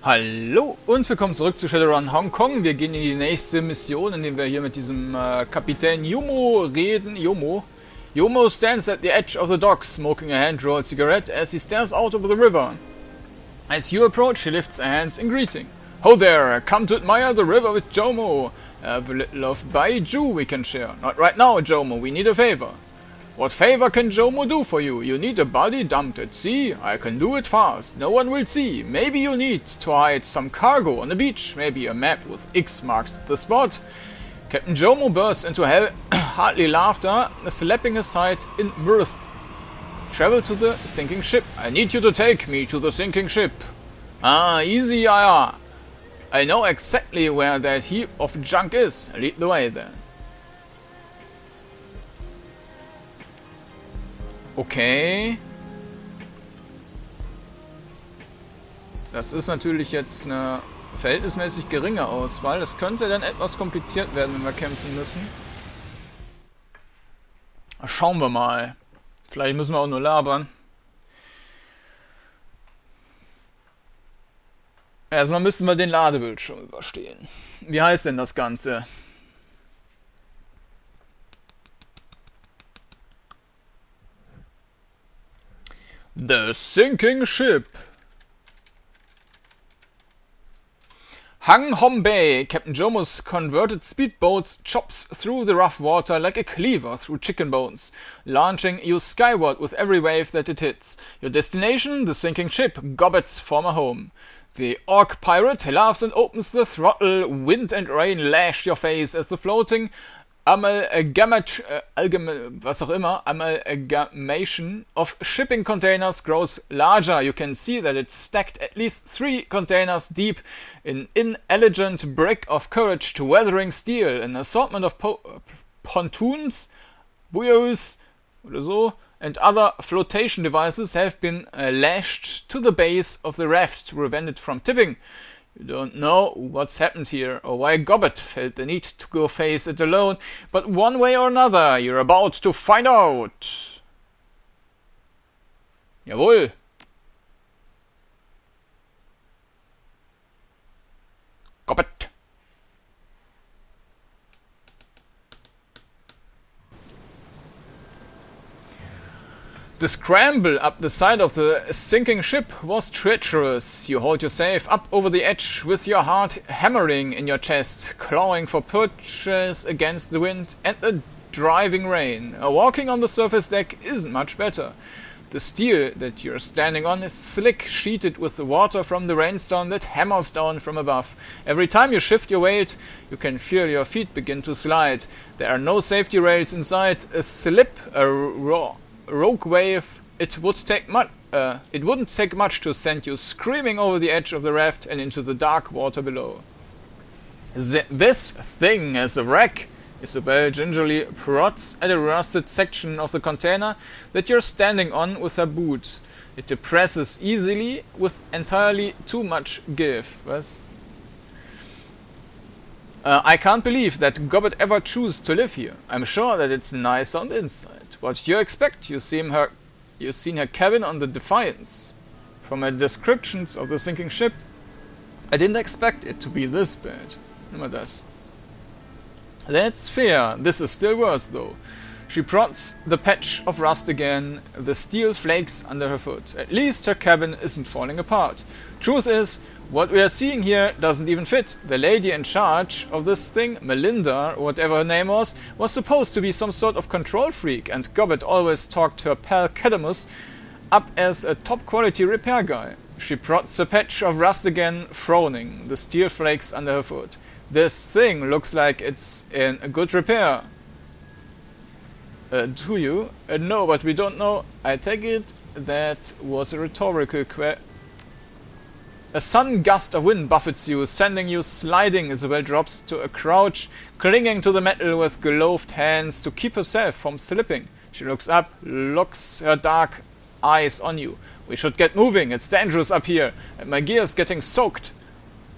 Hallo und willkommen zurück zu Shadowrun Hongkong. Wir gehen in die nächste Mission, indem wir hier mit diesem Kapitän Yomo reden. Yomo stands at the edge of the dock, smoking a hand-rolled cigarette as he stares out over the river. As you approach, he lifts a hand in greeting. Ho there, come to admire the river with Jomo. Have a little of Baiju we can share. Not right now, Jomo, we need a favor. What favor can Jomo do for you? You need a body dumped at sea? I can do it fast. No one will see. Maybe you need to hide some cargo on the beach. Maybe a map with X marks the spot. Captain Jomo bursts into hearty laughter, slapping his side in mirth. Travel to the sinking ship. I need you to take me to the sinking ship. Ah, easy, I know exactly where that heap of junk is. Lead the way then. Okay. Das ist natürlich jetzt eine verhältnismäßig geringe Auswahl. Das könnte dann etwas kompliziert werden, wenn wir kämpfen müssen. Schauen wir mal. Vielleicht müssen wir auch nur labern. Erstmal müssen wir den Ladebildschirm überstehen. Wie heißt denn das Ganze? The sinking ship. Hang Hom Bay, Captain Jomo's converted speedboat chops through the rough water like a cleaver through chicken bones, launching you skyward with every wave that it hits. Your destination, the sinking ship, Gobbet's former home. The orc pirate laughs and opens the throttle. Wind and rain lash your face as the floating amalgamation of shipping containers grows larger. You can see that it's stacked at least 3 containers deep in inelegant brick of courage to weathering steel. An assortment of pontoons, buoys, oder so, and other flotation devices have been lashed to the base of the raft to prevent it from tipping. You don't know what's happened here, or why Gobbet felt the need to go face it alone, but one way or another, you're about to find out. Jawohl. Gobbet. The scramble up the side of the sinking ship was treacherous. You hold yourself up over the edge with your heart hammering in your chest, clawing for purchase against the wind and the driving rain. Walking on the surface deck isn't much better. The steel that you're standing on is slick, sheeted with the water from the rainstorm that hammers down from above. Every time you shift your weight, you can feel your feet begin to slide. There are no safety rails inside. A slip, a rogue wave, it wouldn't take much to send you screaming over the edge of the raft and into the dark water below. This thing is a wreck. Isabel gingerly prods at a rusted section of the container that you're standing on with her boot. It depresses easily with entirely too much give. Was? I can't believe that Gobbet ever chose to live here. I'm sure that it's nice on the inside. What do you expect? You've seen her cabin on the Defiance. From her descriptions of the sinking ship, I didn't expect it to be this bad. Nimm mal das. That's fair. This is still worse, though. She prods the patch of rust again. The steel flakes under her foot. At least her cabin isn't falling apart. Truth is, what we are seeing here doesn't even fit. The lady in charge of this thing, Melinda, or whatever her name was supposed to be some sort of control freak, and Gobbet always talked her pal Cadamus up as a top-quality repair guy. She prods the patch of rust again, frowning, the steel flakes under her foot. This thing looks like it's in good repair. Do you? No, but we don't know. I take it that was a rhetorical question. A sudden gust of wind buffets you, sending you sliding. Isabel drops to a crouch, clinging to the metal with gloved hands to keep herself from slipping. She looks up, locks her dark eyes on you. We should get moving, it's dangerous up here, and my gear's getting soaked.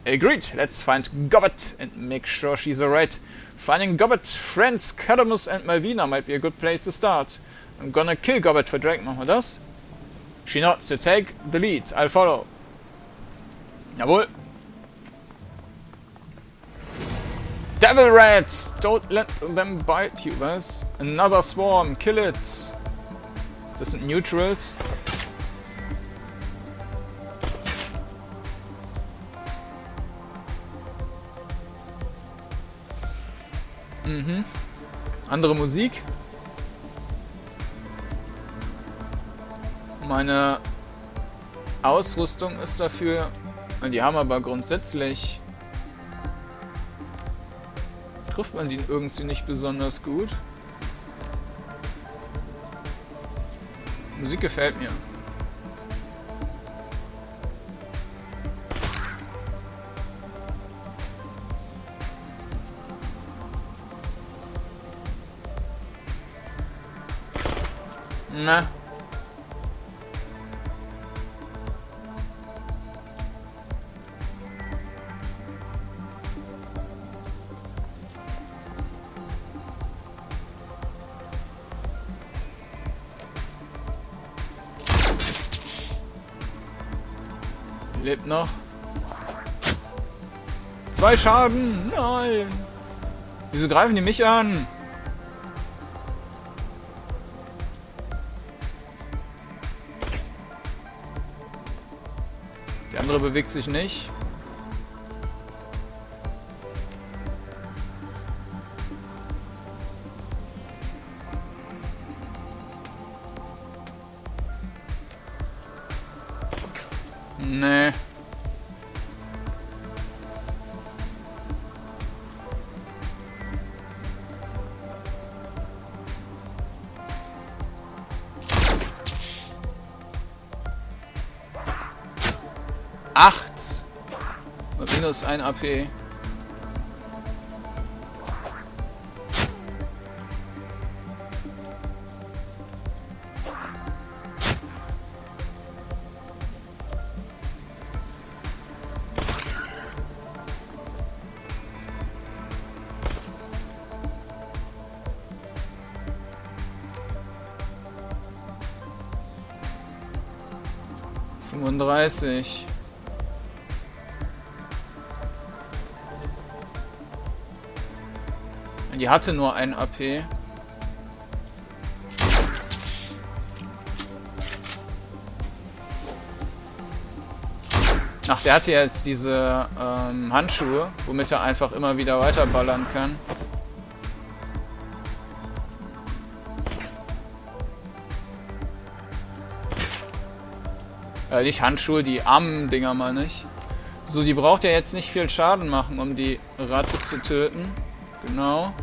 Agreed, let's find Gobbet and make sure she's alright. Finding Gobbet, friends Cadamus and Malvina might be a good place to start. I'm gonna kill Gobbet for Drake, machen wir das? She nods, you take the lead, I'll follow. Jawohl. Devil rats! Don't let them bite you, was? Another swarm, kill it! Das sind Neutrals. Mhm. Andere Musik. Meine Ausrüstung ist dafür. Die haben aber grundsätzlich. Trifft man die irgendwie nicht besonders gut. Musik gefällt mir. Na. Lebt noch. 2 Schaden. Nein. Wieso greifen die mich an? Der andere bewegt sich nicht. Nee. Acht. Und minus 1 AP. ...35... Die hatte nur ein AP. Ach, der hatte jetzt diese Handschuhe, womit er einfach immer wieder weiterballern kann. Nicht Handschuhe, die Armdinger meine ich. So, die braucht ja jetzt nicht viel Schaden machen, um die Ratte zu töten. Genau.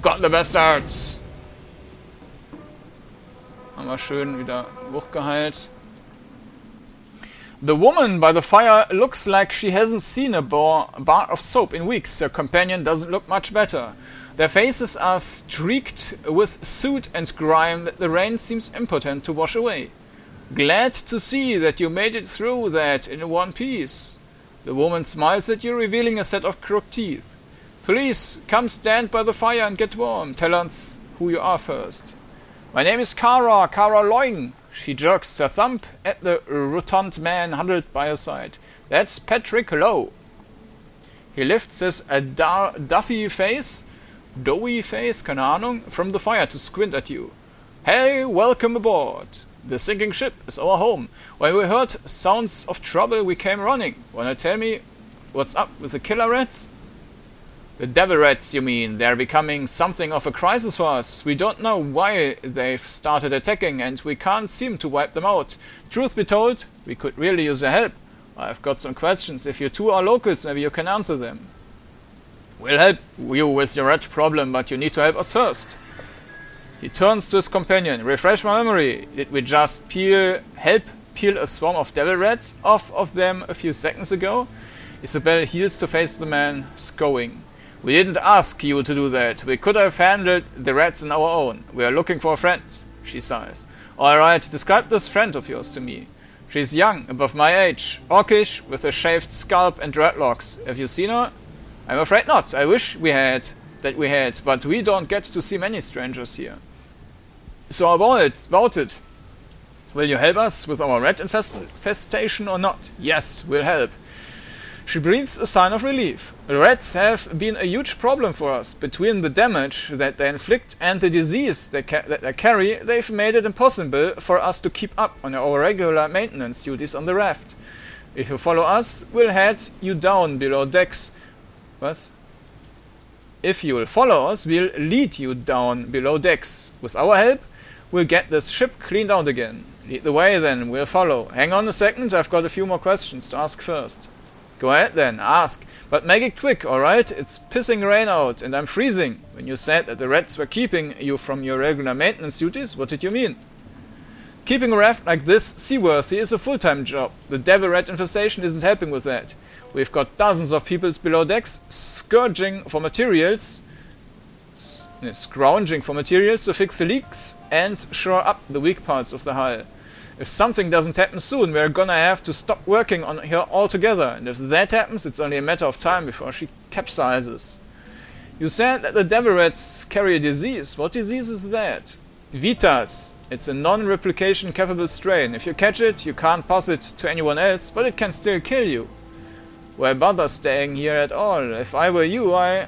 Got the bastards! Haben wir schön wieder hochgeheilt. The woman by the fire looks like she hasn't seen a bar of soap in weeks. Her companion doesn't look much better. Their faces are streaked with soot and grime that the rain seems impotent to wash away. Glad to see that you made it through that in one piece. The woman smiles at you, revealing a set of crooked teeth. Please, come stand by the fire and get warm. Tell us who you are first. My name is Kara Loing. She jerks her thumb at the rotund man huddled by her side. That's Patrick Lowe. He lifts his doughy face, keine Ahnung, from the fire to squint at you. Hey, welcome aboard. The sinking ship is our home. When we heard sounds of trouble, we came running. Wanna tell me what's up with the killer rats? The devil rats, you mean? They're becoming something of a crisis for us. We don't know why they've started attacking, and we can't seem to wipe them out. Truth be told, we could really use your help. I've got some questions. If you two are locals, maybe you can answer them. We'll help you with your rat problem, but you need to help us first. He turns to his companion. Refresh my memory. Did we just help peel a swarm of devil rats off of them a few seconds ago? Isabel heels to face the man, scowling. We didn't ask you to do that. We could have handled the rats on our own. We are looking for a friend, she sighs. Alright, describe this friend of yours to me. She's young, above my age, orcish, with a shaved scalp and dreadlocks. Have you seen her? I'm afraid not. I wish we had, but we don't get to see many strangers here. So about it. Will you help us with our rat infestation or not? Yes, we'll help. She breathes a sign of relief. The rats have been a huge problem for us. Between the damage that they inflict and the disease that they carry, they've made it impossible for us to keep up on our regular maintenance duties on the raft. If you follow us, we'll head you down below decks. What? If you will follow us, we'll lead you down below decks. With our help, we'll get this ship cleaned out again. Lead the way then, we'll follow. Hang on a second, I've got a few more questions to ask first. Go ahead then, ask. But make it quick, alright? It's pissing rain out and I'm freezing. When you said that the rats were keeping you from your regular maintenance duties, what did you mean? Keeping a raft like this seaworthy is a full-time job. The devil rat infestation isn't helping with that. We've got dozens of people below decks scrounging for materials to fix the leaks and shore up the weak parts of the hull. If something doesn't happen soon, we're gonna have to stop working on her altogether, and if that happens, it's only a matter of time before she capsizes. You said that the devil rats carry a disease. What disease is that? Vitas. It's a non-replication capable strain. If you catch it, you can't pass it to anyone else, but it can still kill you. Why bother staying here at all? If I were you, I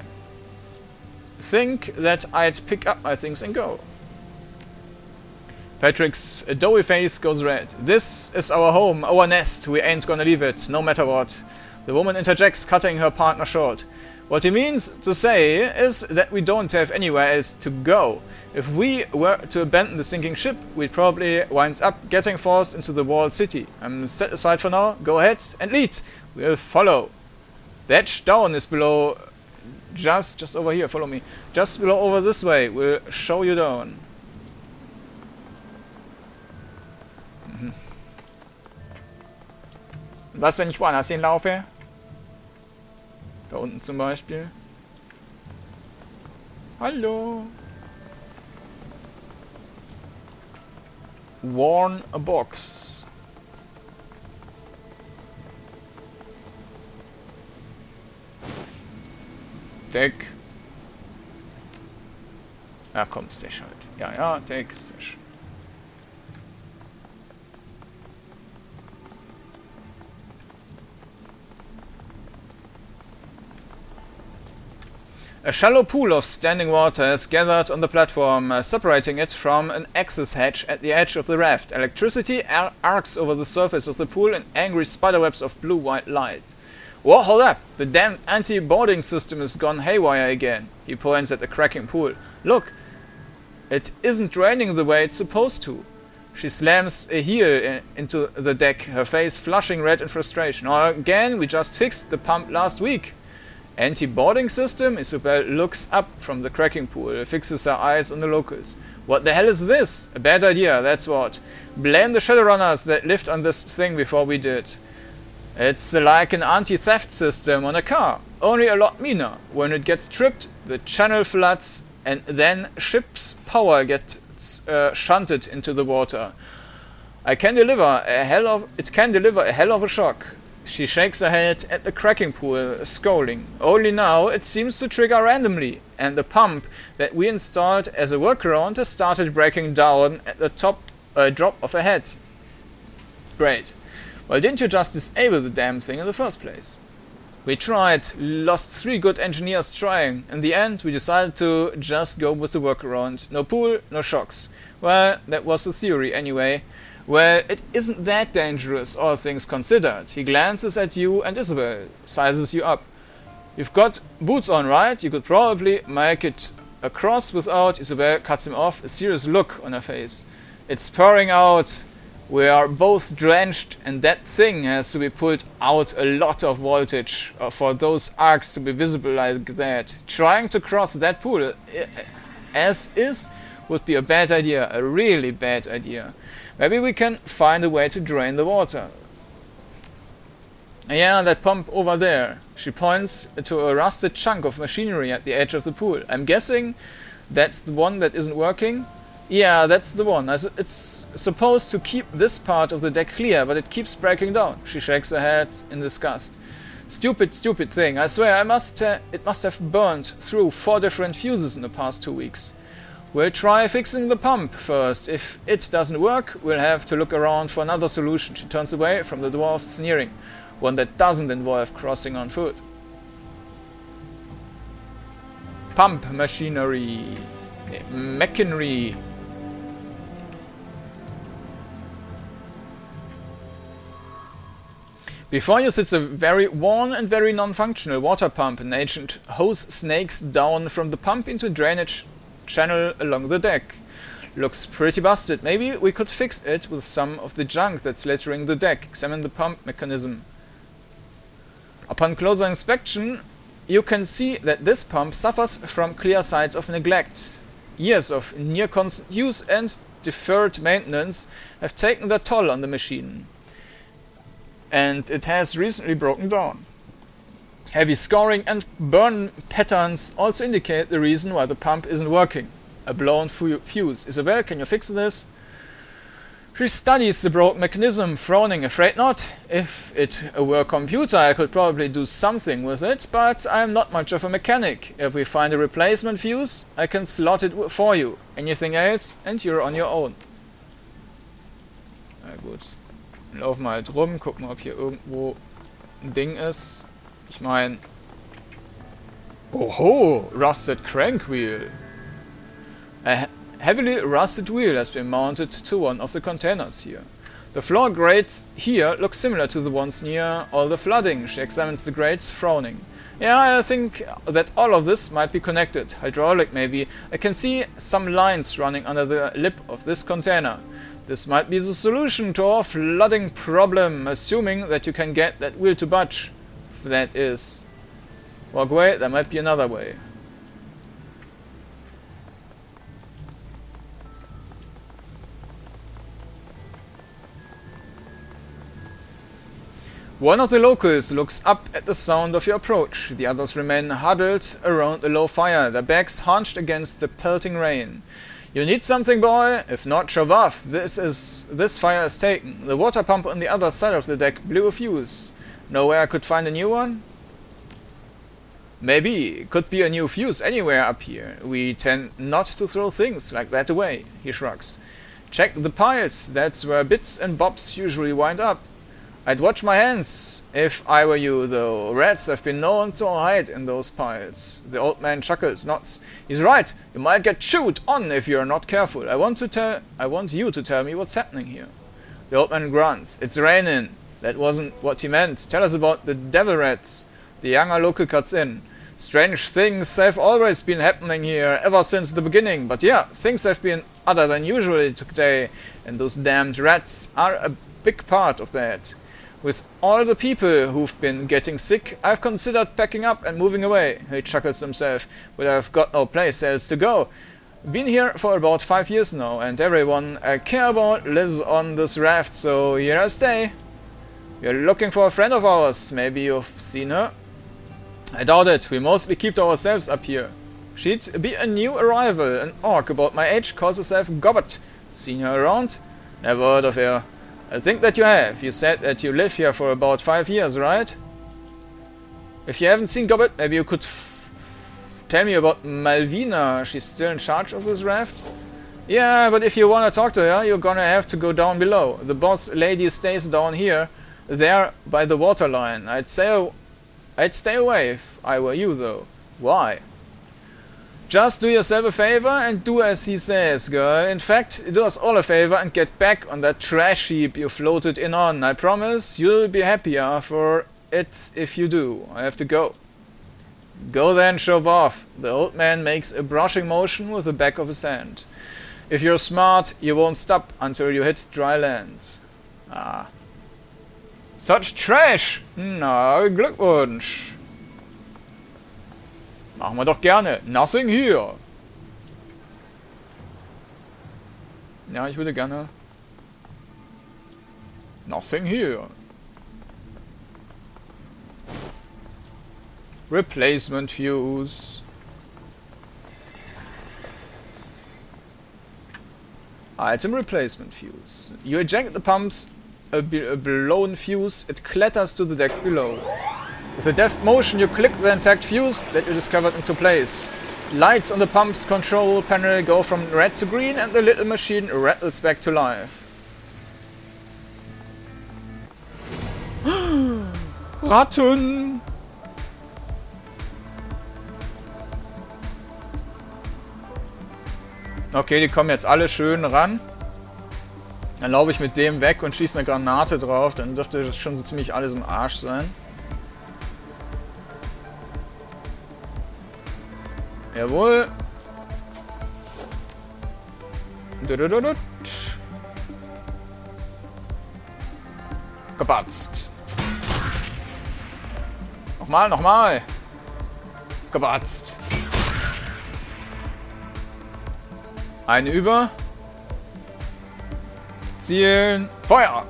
think that I'd pick up my things and go. Patrick's doughy face goes red. This is our home, our nest. We ain't gonna leave it, no matter what. The woman interjects, cutting her partner short. What he means to say is that we don't have anywhere else to go. If we were to abandon the sinking ship, we'd probably wind up getting forced into the walled city. I'm set aside for now. Go ahead and lead. We'll follow. The edge down is below, just over here. Follow me. Just below over this way. We'll show you down. Was, wenn ich woanders hinlaufe? Da unten zum Beispiel. Hallo. Warn a box. Deck. Ja, komm, Stash halt. Ja, Deck, Stash. A shallow pool of standing water has gathered on the platform, separating it from an access hatch at the edge of the raft. Electricity arcs over the surface of the pool in angry spiderwebs of blue-white light. Whoa, hold up! The damn anti-boarding system has gone haywire again. He points at the cracking pool. Look! It isn't draining the way it's supposed to. She slams a heel into the deck, her face flushing red in frustration. Oh, again, we just fixed the pump last week. Anti-boarding system? Isabel looks up from the cracking pool, fixes her eyes on the locals. What the hell is this? A bad idea, that's what. Blame the Shadowrunners that lived on this thing before we did. It's like an anti-theft system on a car, only a lot meaner. When it gets tripped, the channel floods and then ship's power gets shunted into the water. It can deliver a hell of a shock. She shakes her head at the cracking pool, scolding. Only now it seems to trigger randomly, and the pump that we installed as a workaround has started breaking down at the drop of a hat. Great. Well, didn't you just disable the damn thing in the first place? We tried, lost 3 good engineers trying. In the end, we decided to just go with the workaround. No pool, no shocks. Well, that was the theory anyway. Well, it isn't that dangerous, all things considered. He glances at you and Isabel, sizes you up. You've got boots on, right? You could probably make it across without... Isabel cuts him off, a serious look on her face. It's pouring out. We are both drenched and that thing has to be pulled out a lot of voltage for those arcs to be visible like that. Trying to cross that pool as is would be a bad idea, a really bad idea. Maybe we can find a way to drain the water. Yeah, that pump over there. She points to a rusted chunk of machinery at the edge of the pool. I'm guessing that's the one that isn't working? Yeah, that's the one. It's supposed to keep this part of the deck clear, but it keeps breaking down. She shakes her head in disgust. Stupid, stupid thing. I swear, it must have burned through 4 different fuses in the past 2 weeks. We'll try fixing the pump first. If it doesn't work, we'll have to look around for another solution. She turns away from the dwarf's sneering, one that doesn't involve crossing on foot. Pump machinery. Machinery. Before you sits a very worn and very non-functional water pump. An ancient hose snakes down from the pump into a drainage channel along the deck. Looks pretty busted. Maybe we could fix it with some of the junk that's littering the deck. Examine the pump mechanism. Upon closer inspection, you can see that this pump suffers from clear signs of neglect. Years of near constant use and deferred maintenance have taken their toll on the machine, and it has recently broken down. Heavy scoring and burn patterns also indicate the reason why the pump isn't working. A blown fuse. Isabel, can you fix this? She studies the broken mechanism, frowning. Afraid not. If it were a computer, I could probably do something with it, but I'm not much of a mechanic. If we find a replacement fuse, I can slot it for you. Anything else, and you're on your own. Na gut. Laufen wir halt rum, gucken, ob hier irgendwo ein Ding ist. Ich meine... Oho! Rusted crank wheel. A heavily rusted wheel has been mounted to one of the containers here. The floor grates here look similar to the ones near all the flooding. She examines the grates, frowning. Yeah, I think that all of this might be connected. Hydraulic, maybe. I can see some lines running under the lip of this container. This might be the solution to our flooding problem, assuming that you can get that wheel to budge. If that is. Walk away, there might be another way. One of the locals looks up at the sound of your approach. The others remain huddled around the low fire, their backs hunched against the pelting rain. You need something, boy? If not, shove off. This fire is taken. The water pump on the other side of the deck blew a fuse. Know where I could find a new one? Maybe. Could be a new fuse anywhere up here. We tend not to throw things like that away. He shrugs. Check the piles. That's where bits and bobs usually wind up. I'd watch my hands if I were you, though. Rats have been known to hide in those piles. The old man chuckles, nods. He's right. You might get chewed on if you're not careful. I want you to tell me what's happening here. The old man grunts. It's raining. That wasn't what he meant. Tell us about the devil rats. The younger local cuts in. Strange things have always been happening here, ever since the beginning. But yeah, things have been other than usual today, and those damned rats are a big part of that. With all the people who've been getting sick, I've considered packing up and moving away. He chuckles himself, but I've got no place else to go. Been here for about 5 years now, and everyone I care about lives on this raft, so here I stay. You're looking for a friend of ours. Maybe you've seen her? I doubt it. We mostly keep to ourselves up here. She'd be a new arrival. An orc about my age calls herself Gobbet. Seen her around? Never heard of her. I think that you have. You said that you live here for about 5 years, right? If you haven't seen Gobbet, maybe you could tell me about Malvina. She's still in charge of this raft? Yeah, but if you want to talk to her, you're gonna have to go down below. The boss lady stays down here, there by the water line. I'd stay away if I were you, though. Why? Just do yourself a favor and do as he says, girl. In fact, do us all a favor and get back on that trash heap you floated in on. I promise you'll be happier for it if you do. I have to go. Go then, shove off. The old man makes a brushing motion with the back of his hand. If you're smart, you won't stop until you hit dry land. Ah. Such trash! Na, Glückwunsch! Machen wir doch gerne. Nothing here. Ja, ich würde gerne. Nothing here. Replacement fuse. Item replacement fuse. You eject the pumps. A blown fuse. It clatters to the deck below. With a deft motion, you click the intact fuse that you discovered into place. Lights on the pump's control panel go from red to green and the little machine rattles back to life. Ratten! Okay, die kommen jetzt alle schön ran. Dann laufe ich mit dem weg und schieße eine Granate drauf. Dann dürfte das schon so ziemlich alles im Arsch sein. Jawohl. Gebatzt. Nochmal, nochmal. Gebatzt. Eine über. Zielen. Feuer!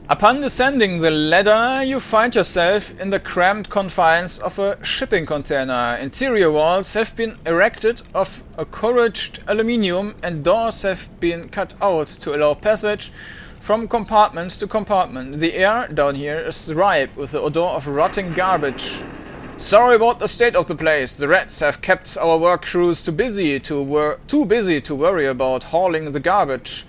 Upon descending the ladder, you find yourself in the cramped confines of a shipping container. Interior walls have been erected of corruged aluminium and doors have been cut out to allow passage from compartment to compartment. The air down here is ripe with the odor of rotting garbage. Sorry about the state of the place. The rats have kept our work crews too busy to worry about hauling the garbage.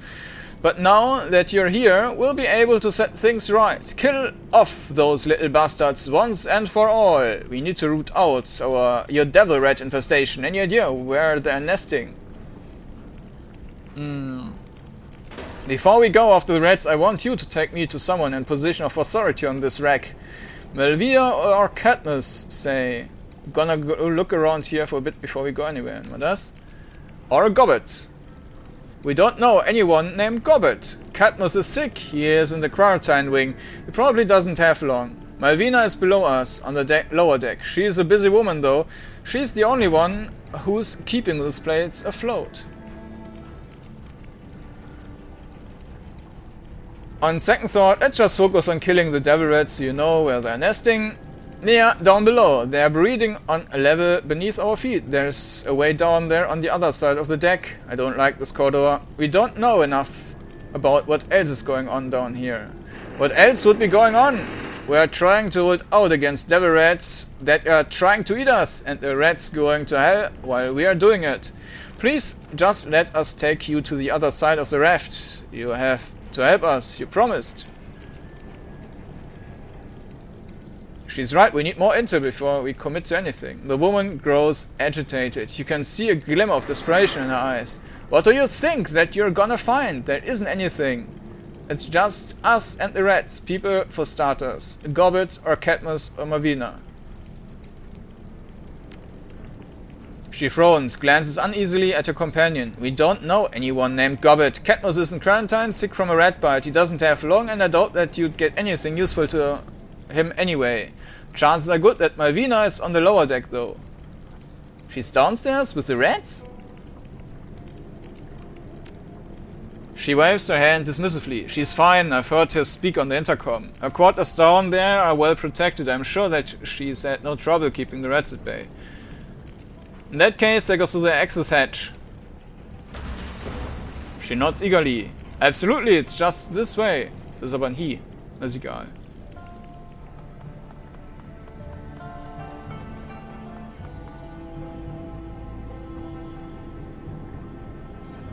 But now that you're here, we'll be able to set things right. Kill off those little bastards once and for all. We need to root out your devil rat infestation. Any idea where they're nesting? Before we go after the rats, I want you to take me to someone in position of authority on this wreck. Melvia or Cadmus, say. Gonna go look around here for a bit before we go anywhere. Madas? Or a Gobbet. We don't know anyone named Gobbet. Cadmus is sick. He is in the quarantine wing. He probably doesn't have long. Malvina is below us on the lower deck. She is a busy woman though. She's the only one who's keeping this place afloat. On second thought, let's just focus on killing the devil rats so you know where they're nesting. Yeah, down below. They're breeding on a level beneath our feet. There's a way down there on the other side of the deck. I don't like this corridor. We don't know enough about what else is going on down here. What else would be going on? We're trying to hold out against devil rats that are trying to eat us, and the rats going to hell while we are doing it. Please just let us take you to the other side of the raft. You have to help us, you promised. She's right, we need more intel before we commit to anything. The woman grows agitated. You can see a glimmer of desperation in her eyes. What do you think that you're gonna find? There isn't anything. It's just us and the rats, people for starters. Gobbet or Cadmus or Mavina. She frowns, glances uneasily at her companion. We don't know anyone named Gobbet. Cadmus is in quarantine, sick from a rat bite. He doesn't have long, and I doubt that you'd get anything useful to him anyway. Chances are good that Malvina is on the lower deck though. She's downstairs with the rats? She waves her hand dismissively. She's fine, I've heard her speak on the intercom. Her quarters down there are well protected. I'm sure that she's had no trouble keeping the rats at bay. In that case, take us to the access hatch. She nods eagerly. Absolutely, it's just this way. Das ist aber ein He. Ist egal.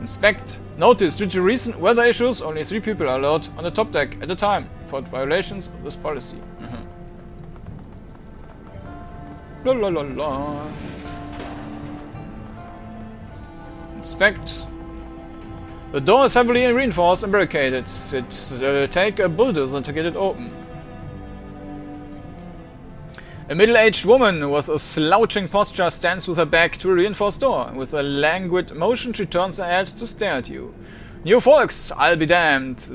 Inspect. Notice, due to recent weather issues, only 3 people are allowed on the top deck at a time. Report violations of this policy. La la la la. Inspect. The door is heavily reinforced and barricaded. It'll take a bulldozer to get it open. A middle-aged woman with a slouching posture stands with her back to a reinforced door. With a languid motion, she turns her head to stare at you. New folks, I'll be damned.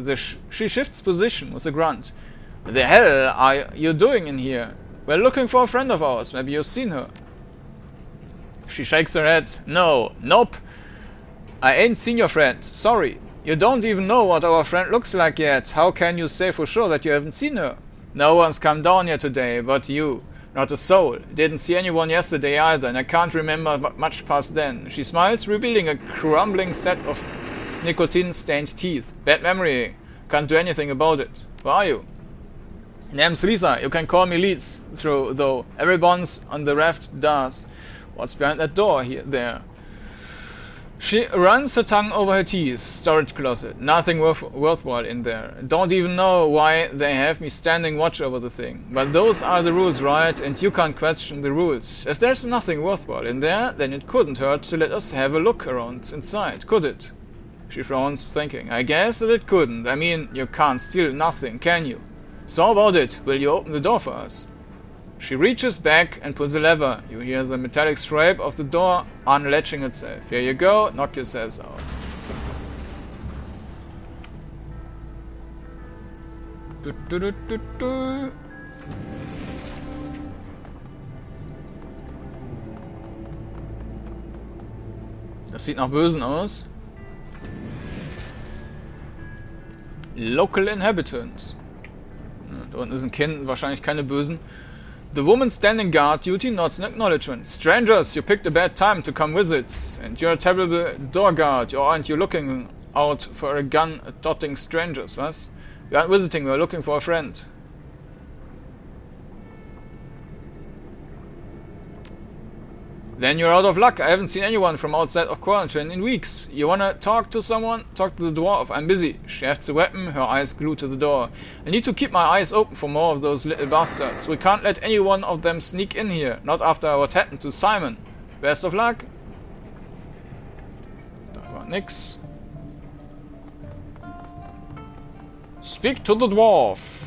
She shifts position with a grunt. What the hell are you doing in here? We're looking for a friend of ours. Maybe you've seen her. She shakes her head. No, nope. I ain't seen your friend. Sorry. You don't even know what our friend looks like yet. How can you say for sure that you haven't seen her? No one's come down here today, but you. Not a soul. Didn't see anyone yesterday either, and I can't remember much past then. She smiles, revealing a crumbling set of nicotine-stained teeth. Bad memory. Can't do anything about it. Who are you? Name's Lisa. You can call me Leeds, though. Everyone's on the raft does. What's behind that door there? She runs her tongue over her teeth. Storage closet. Nothing worthwhile in there. Don't even know why they have me standing watch over the thing. But those are the rules, right? And you can't question the rules. If there's nothing worthwhile in there, then it couldn't hurt to let us have a look around inside, could it? She frowns, thinking. I guess that it couldn't. I mean, you can't steal nothing, can you? So how about it? Will you open the door for us? She reaches back and pulls a lever. You hear the metallic scrape of the door unlatching itself. Here you go, knock yourselves out. Das sieht nach Bösen aus. Local inhabitants. Da unten ist ein Kind, wahrscheinlich keine Bösen. The woman standing guard duty nods in acknowledgement. Strangers, you picked a bad time to come visit. And you're a terrible door guard, or aren't you looking out for a gun-dotting strangers, was? We aren't visiting, we're looking for a friend. Then you're out of luck. I haven't seen anyone from outside of quarantine in weeks. You wanna talk to someone? Talk to the dwarf. I'm busy. She hefts a weapon, her eyes glued to the door. I need to keep my eyes open for more of those little bastards. We can't let any one of them sneak in here. Not after what happened to Simon. Best of luck. Da war nix. Speak to the dwarf.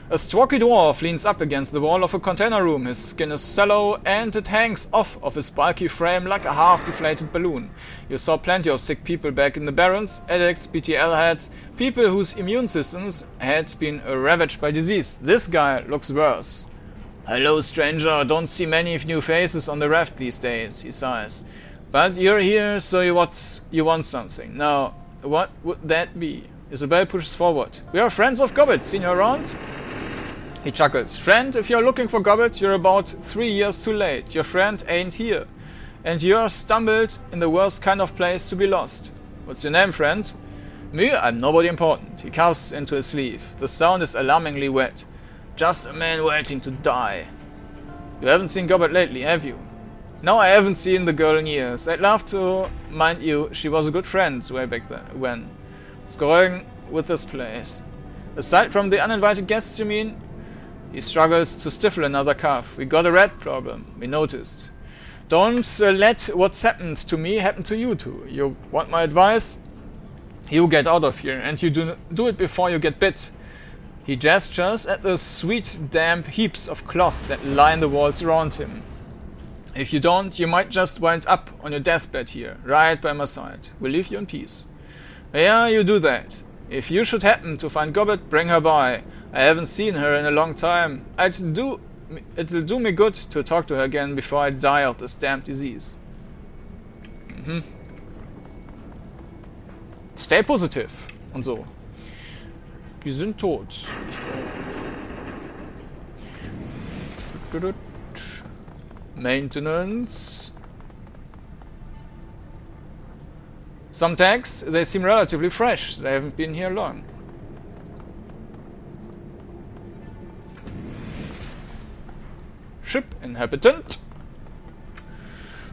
A stocky dwarf leans up against the wall of a container room. His skin is sallow and it hangs off of his bulky frame like a half-deflated balloon. You saw plenty of sick people back in the barrens, addicts, BTL heads, people whose immune systems had been ravaged by disease. This guy looks worse. Hello, stranger. Don't see many new faces on the raft these days, he sighs. But you're here, so you want something. Now, what would that be? Isabel pushes forward. We are friends of Gobbet. Seen you around? He chuckles. Friend, if you're looking for Gobbet, you're about 3 years too late. Your friend ain't here. And you're stumbled in the worst kind of place to be lost. What's your name, friend? Me? I'm nobody important. He coughs into his sleeve. The sound is alarmingly wet. Just a man waiting to die. You haven't seen Gobbet lately, have you? No, I haven't seen the girl in years. I'd love to. Mind you, she was a good friend way back then. When? What's going with this place? Aside from the uninvited guests, you mean? He struggles to stifle another cough. We got a rat problem, we noticed. Don't let what's happened to me happen to you too. You want my advice? You get out of here, and you do it before you get bit. He gestures at the sweet, damp heaps of cloth that line the walls around him. If you don't, you might just wind up on your deathbed here, right by my side. We'll leave you in peace. Yeah, you do that. If you should happen to find Gobbet, bring her by. I haven't seen her in a long time. It'll do me good to talk to her again before I die of this damn disease. Stay positive. Und so. Wir sind tot. Maintenance. Some tags, they seem relatively fresh. They haven't been here long. Ship inhabitant.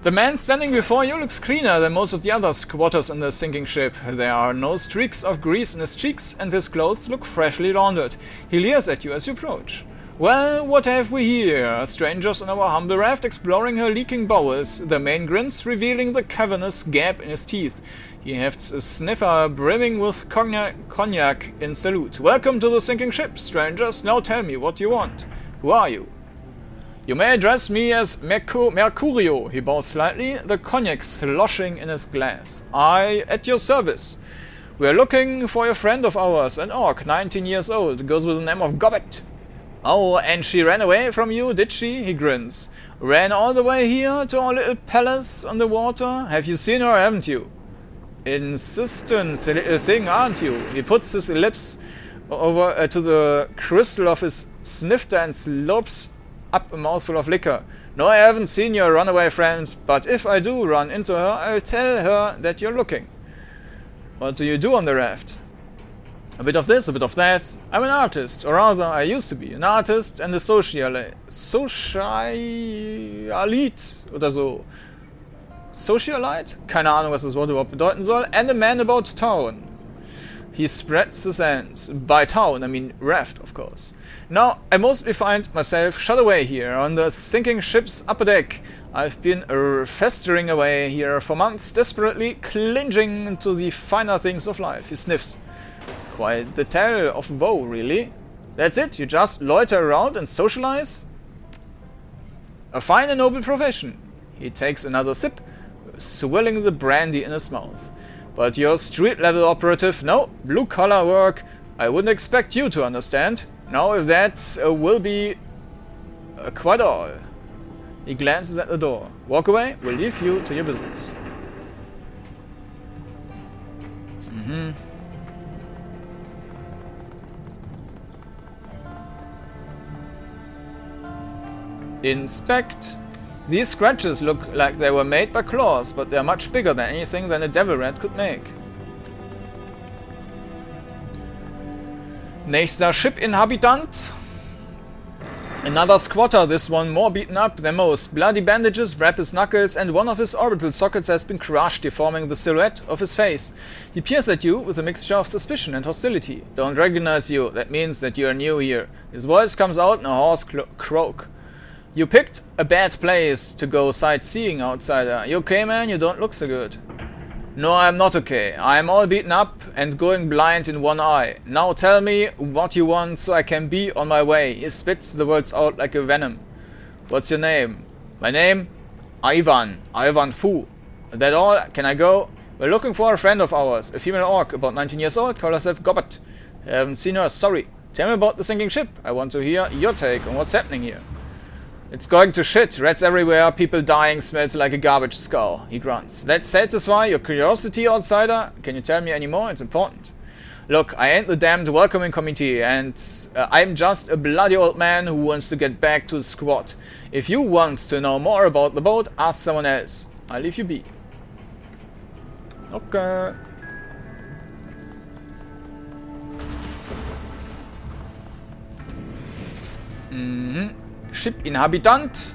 The man standing before you looks cleaner than most of the other squatters on the sinking ship. There are no streaks of grease in his cheeks, and his clothes look freshly laundered. He leers at you as you approach. Well, what have we here? Strangers on our humble raft exploring her leaking bowels, the main grins revealing the cavernous gap in his teeth. He hefts a sniffer brimming with cognac in salute. Welcome to the sinking ship, strangers. Now tell me what you want. Who are you? You may address me as Mercurio, he bows slightly, the cognac sloshing in his glass. I at your service. We are looking for a friend of ours, an orc, 19 years old, goes with the name of Gobbet. Oh, and she ran away from you, did she? He grins. Ran all the way here to our little palace on the water? Have you seen her, haven't you? Insistent little thing, aren't you? He puts his lips over to the crystal of his snifter and slurps up a mouthful of liquor. No, I haven't seen your runaway friend, but if I do run into her, I'll tell her that you're looking. What do you do on the raft? A bit of this, a bit of that. I'm an artist, or rather, I used to be an artist and a socialite oder so. Socialite? Keine Ahnung, was das Wort überhaupt bedeuten soll. And a man about town. He spreads his hands. By town, I mean raft, of course. Now, I mostly find myself shut away here on the sinking ship's upper deck. I've been festering away here for months, desperately clinging to the finer things of life. He sniffs. Quite the tale of woe, really. That's it? You just loiter around and socialize? A fine and noble profession. He takes another sip, swilling the brandy in his mouth. But you're street-level operative, no, blue-collar work. I wouldn't expect you to understand. Now, if that will be quite all. He glances at the door. Walk away, we'll leave you to your business. Inspect. These scratches look like they were made by claws, but they're much bigger than anything that a devil rat could make. Nächster Ship-Inhabitant. Another squatter, this one more beaten up than most. Bloody bandages wrap his knuckles and one of his orbital sockets has been crushed, deforming the silhouette of his face. He peers at you with a mixture of suspicion and hostility. Don't recognize you, that means that you are new here. His voice comes out in a hoarse croak. You picked a bad place to go sightseeing, outsider. You okay, man? You don't look so good. No, I'm not okay. I'm all beaten up and going blind in one eye. Now tell me what you want so I can be on my way. He spits the words out like a venom. What's your name? My name? Ivan. Ivan Fu. That all? Can I go? We're looking for a friend of ours. A female orc, about 19 years old, called herself Gobbet. Haven't seen her, sorry. Tell me about the sinking ship. I want to hear your take on what's happening here. It's going to shit. Rats everywhere, people dying, smells like a garbage scow. He grunts. That satisfy your curiosity, outsider? Can you tell me any more? It's important. Look, I ain't the damned welcoming committee, and I'm just a bloody old man who wants to get back to the squad. If you want to know more about the boat, ask someone else. I'll leave you be. Okay. Ship-Inhabitant.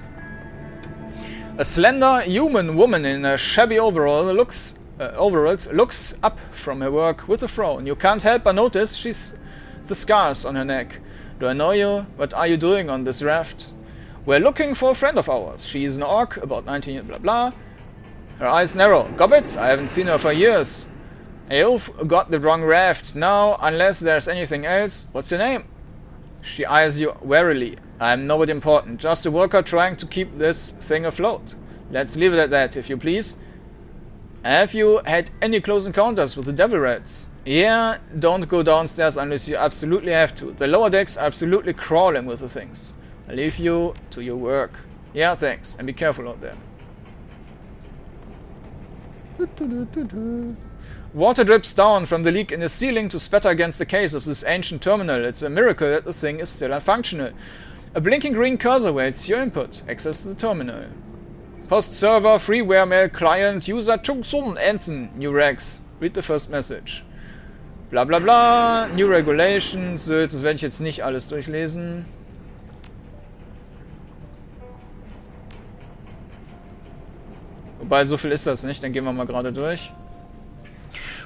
A slender human woman in a shabby overalls looks up from her work with a frown. You can't help but notice she's the scars on her neck. Do I know you? What are you doing on this raft? We're looking for a friend of ours. She's an orc, about 19, blah blah. Her eyes narrow. Gobbet? I haven't seen her for years. You've got the wrong raft. Now, unless there's anything else. What's your name? She eyes you warily. I'm nobody important, just a worker trying to keep this thing afloat. Let's leave it at that, if you please. Have you had any close encounters with the devil rats? Yeah, don't go downstairs unless you absolutely have to. The lower decks are absolutely crawling with the things. I'll leave you to your work. Yeah, thanks, and be careful out there. Water drips down from the leak in the ceiling to spatter against the case of this ancient terminal. It's a miracle that the thing is still functional. A blinking green cursor waits your input. Access the terminal. Post server, freeware mail client, user Chung Sun Anson, new regs. Read the first message. Bla bla bla, new regulations. So, das werde ich jetzt nicht alles durchlesen. Wobei, so viel ist das nicht, dann gehen wir mal gerade durch.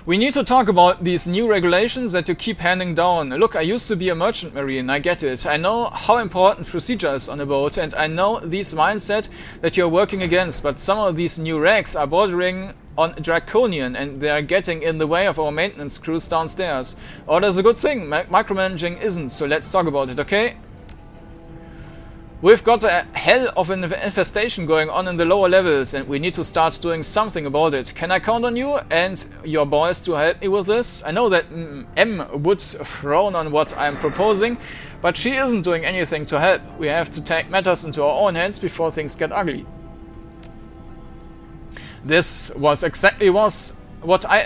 We need to talk about these new regulations that you keep handing down. Look, I used to be a merchant marine, I get it. I know how important procedure is on a boat, and I know this mindset that you're working against, but some of these new regs are bordering on draconian, and they are getting in the way of our maintenance crews downstairs. Order's a good thing, micromanaging isn't, so let's talk about it, okay? We've got a hell of an infestation going on in the lower levels, and we need to start doing something about it. Can I count on you and your boys to help me with this? I know that M would frown on what I'm proposing, but she isn't doing anything to help. We have to take matters into our own hands before things get ugly. This was exactly what I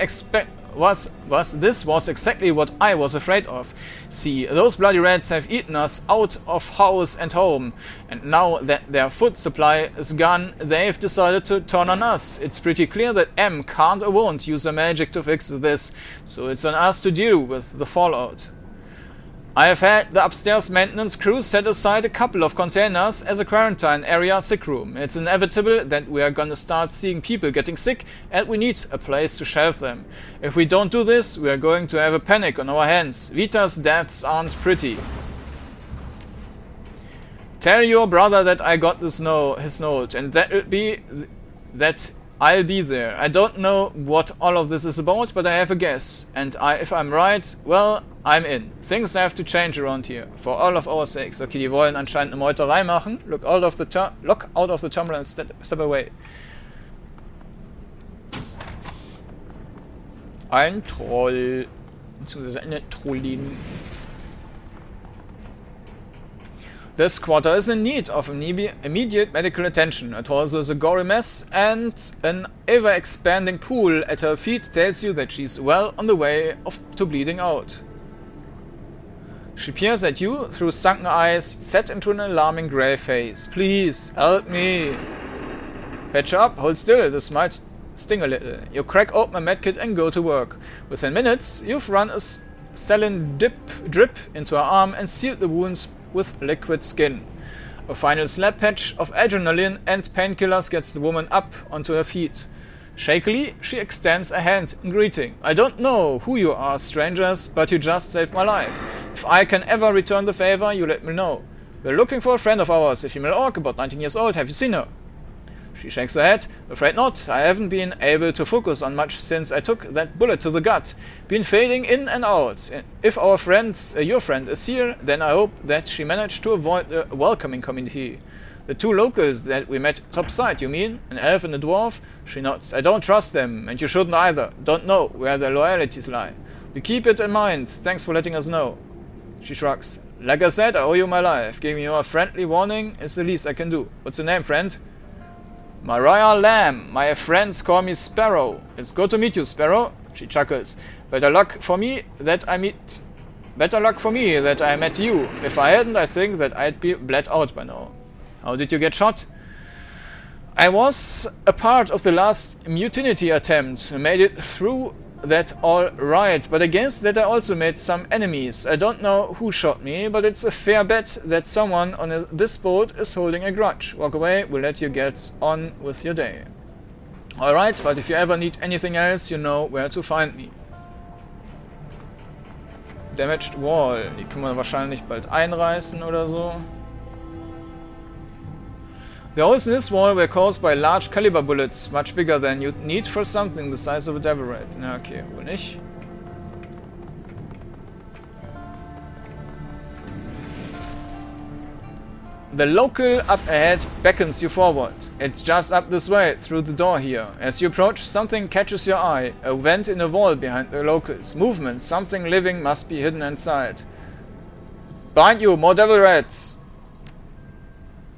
this was exactly what I was afraid of. See, those bloody rats have eaten us out of house and home, and now that their food supply is gone, they've decided to turn on us. It's pretty clear that M can't or won't use her magic to fix this, so it's on us to deal with the fallout. I have had the upstairs maintenance crew set aside a couple of containers as a quarantine area sick room. It's inevitable that we are gonna start seeing people getting sick, and we need a place to shelve them. If we don't do this, we are going to have a panic on our hands. Vita's deaths aren't pretty. Tell your brother that I got his note, and that I'll be there. I don't know what all of this is about, but I have a guess. And if I'm right, well, I'm in. Things have to change around here. For all of our sakes. Okay, die wollen anscheinend eine Meuterei machen. Look out of the terminal and step away. Ein Troll. Beziehungsweise eine Trollin. This quarter is in need of immediate medical attention. Her torso is a gory mess, and an ever-expanding pool at her feet tells you that she's well on the way to bleeding out. She peers at you through sunken eyes, set into an alarming grey face. Please, help me. Patch her up, hold still, this might sting a little. You crack open a medkit and go to work. Within minutes, you've run a saline drip into her arm and sealed the wounds with liquid skin. A final slap patch of adrenaline and painkillers gets the woman up onto her feet. Shakily, she extends a hand in greeting. I don't know who you are, strangers, but you just saved my life. If I can ever return the favor, you let me know. We're looking for a friend of ours, a female orc, about 19 years old. Have you seen her? She shakes her head. Afraid not. I haven't been able to focus on much since I took that bullet to the gut. Been fading in and out. If our your friend is here, then I hope that she managed to avoid the welcoming community. The two locals that we met topside, you mean? An elf and a dwarf? She nods. I don't trust them, and you shouldn't either. Don't know where their loyalties lie. We keep it in mind. Thanks for letting us know. She shrugs. Like I said, I owe you my life. Giving you a friendly warning is the least I can do. What's your name, friend? My royal lamb. My friends call me Sparrow. It's good to meet you, Sparrow. She chuckles. Better luck for me that I met you. If I hadn't, I think that I'd be bled out by now. How did you get shot? I was a part of the last mutiny attempt. I made it through that all right, but I guess that I also made some enemies. I don't know who shot me, but it's a fair bet that someone on this boat is holding a grudge. Walk away, we'll let you get on with your day. Alright, but if you ever need anything else, you know where to find me. Damaged Wall. Die können wir wahrscheinlich bald einreißen oder so. The holes in this wall were caused by large caliber bullets, much bigger than you'd need for something the size of a devil rat. Na okay, wohl nicht. The local up ahead beckons you forward. It's just up this way, through the door here. As you approach, something catches your eye. A vent in a wall behind the locals. Movement. Something living must be hidden inside. Behind you, more devil rats!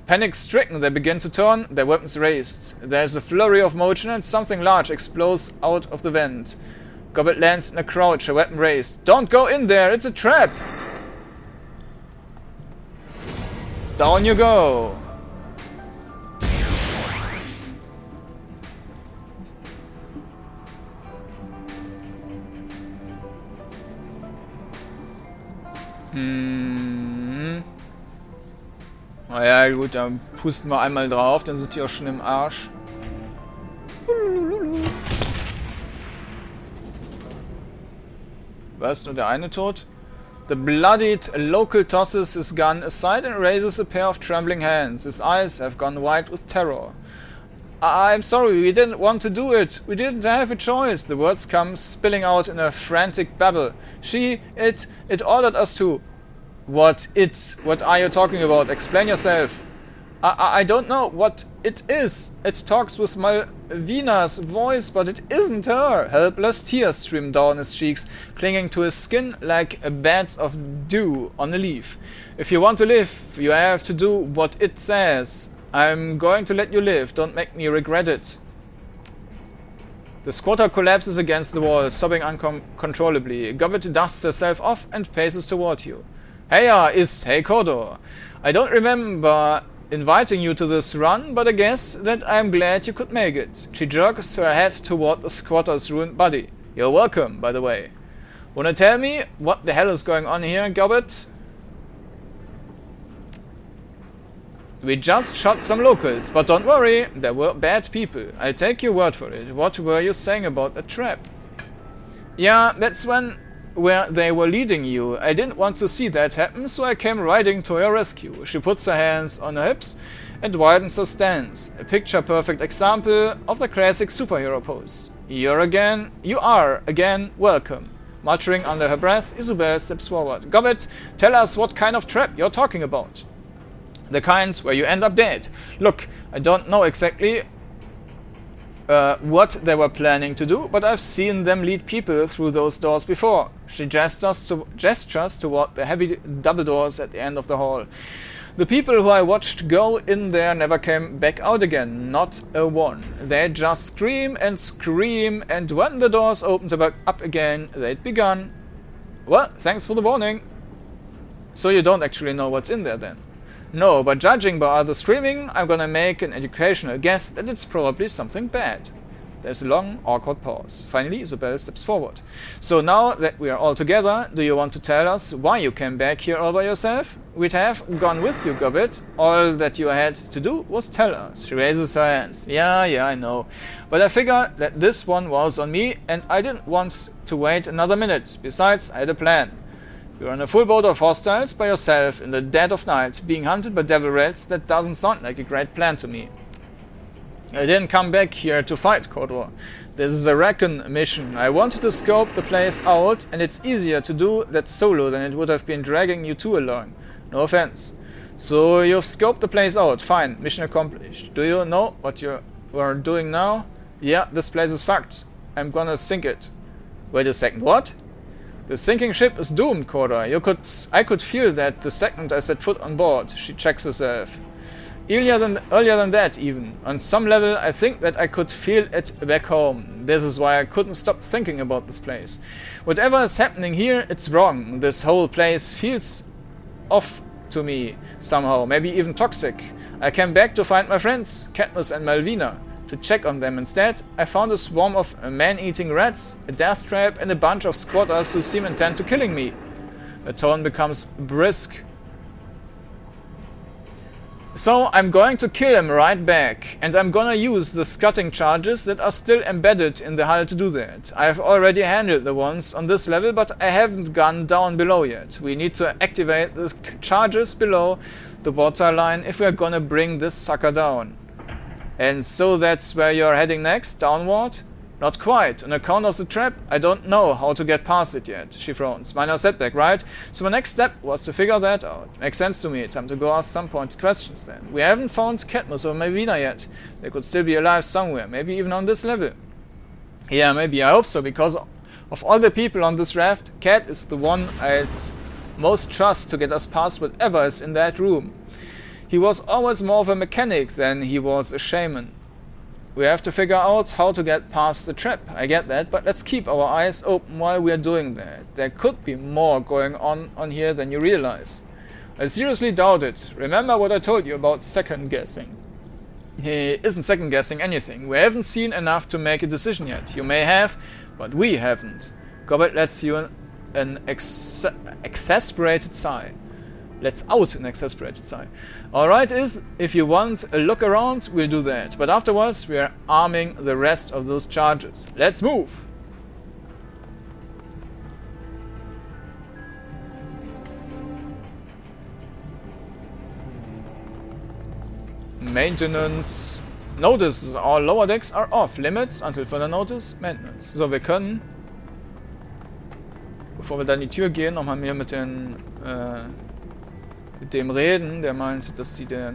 Panic-stricken, they begin to turn, their weapons raised. There's a flurry of motion and something large explodes out of the vent. Gobbet lands in a crouch, a weapon raised. Don't go in there, it's a trap! Down you go! Naja, gut, dann pusten wir einmal drauf, dann sind die auch schon im Arsch. Was? Nur der eine tot? The bloodied local tosses his gun aside and raises a pair of trembling hands. His eyes have gone wide with terror. I'm sorry, we didn't want to do it. We didn't have a choice. The words come spilling out in a frantic babble. It ordered us to. What it? What are you talking about? Explain yourself. I don't know what it is. It talks with Malvina's voice, but it isn't her. Helpless tears stream down his cheeks, clinging to his skin like beds of dew on a leaf. If you want to live, you have to do what it says. I'm going to let you live. Don't make me regret it. The squatter collapses against the wall, sobbing uncontrollably. Gobbet dusts herself off and paces toward you. Heya is hey Kordanor. I don't remember inviting you to this run, but I guess that I'm glad you could make it. She jerks her head toward the squatter's ruined body. You're welcome, by the way. Wanna tell me what the hell is going on here, Gobbet? We just shot some locals, but don't worry, they were bad people. I'll take your word for it. What were you saying about a trap? Yeah, that's where they were leading you. I didn't want to see that happen, so I came riding to your rescue. She puts her hands on her hips and widens her stance. A picture-perfect example of the classic superhero pose. You are again welcome. Muttering under her breath, Isabel steps forward. Gobbet, tell us what kind of trap you're talking about. The kind where you end up dead. Look, I don't know exactly what they were planning to do, but I've seen them lead people through those doors before. She gestures toward the heavy double doors at the end of the hall. The people who I watched go in there never came back out again, not a one. They'd just scream, and when the doors opened up again, they'd begun. Well, thanks for the warning. So you don't actually know what's in there then? No, but judging by all the screaming, I'm gonna make an educational guess that it's probably something bad. There's a long, awkward pause. Finally, Isabel steps forward. So now that we are all together, do you want to tell us why you came back here all by yourself? We'd have gone with you, Gobbet. All that you had to do was tell us. She raises her hands. Yeah, I know. But I figured that this one was on me, and I didn't want to wait another minute. Besides, I had a plan. You're on a full boat of hostiles by yourself in the dead of night, being hunted by devil rats. That doesn't sound like a great plan to me. I didn't come back here to fight, Kordanor. This is a recon mission. I wanted to scope the place out, and it's easier to do that solo than it would have been dragging you two along. No offense. So you've scoped the place out. Fine. Mission accomplished. Do you know what you are doing now? Yeah, this place is fucked. I'm gonna sink it. Wait a second, what? The sinking ship is doomed, Korda. I could feel that the second I set foot on board. She checks herself. Earlier than that, even. On some level, I think that I could feel it back home. This is why I couldn't stop thinking about this place. Whatever is happening here, it's wrong. This whole place feels off to me somehow, maybe even toxic. I came back to find my friends, Katniss and Malvina. To check on them instead, I found a swarm of man-eating rats, a death trap, and a bunch of squatters who seem intent to killing me. The tone becomes brisk. So I'm going to kill him right back, and I'm gonna use the scuttling charges that are still embedded in the hull to do that. I've already handled the ones on this level, but I haven't gone down below yet. We need to activate the charges below the waterline if we're gonna bring this sucker down. And so that's where you're heading next? Downward? Not quite. On account of the trap, I don't know how to get past it yet. She frowns. Minor setback, right? So my next step was to figure that out. Makes sense to me. Time to go ask some pointed questions then. We haven't found Katniss or Malvina yet. They could still be alive somewhere. Maybe even on this level. Yeah, maybe. I hope so, because of all the people on this raft, Kat is the one I'd most trust to get us past whatever is in that room. He was always more of a mechanic than he was a shaman. We have to figure out how to get past the trap. I get that, but let's keep our eyes open while we are doing that. There could be more going on here than you realize. I seriously doubt it. Remember what I told you about second guessing. He isn't second guessing anything. We haven't seen enough to make a decision yet. You may have, but we haven't. Gobbet lets you an exasperated sigh. Let's out an exasperated sigh. Alright is, if you want a look around, we'll do that. But afterwards, we are arming the rest of those charges. Let's move! Maintenance. Notice, all lower decks are off. Limits, until further notice, maintenance. So, wir können, bevor wir dann in die Tür gehen, nochmal mehr mit dem reden, der meinte, dass der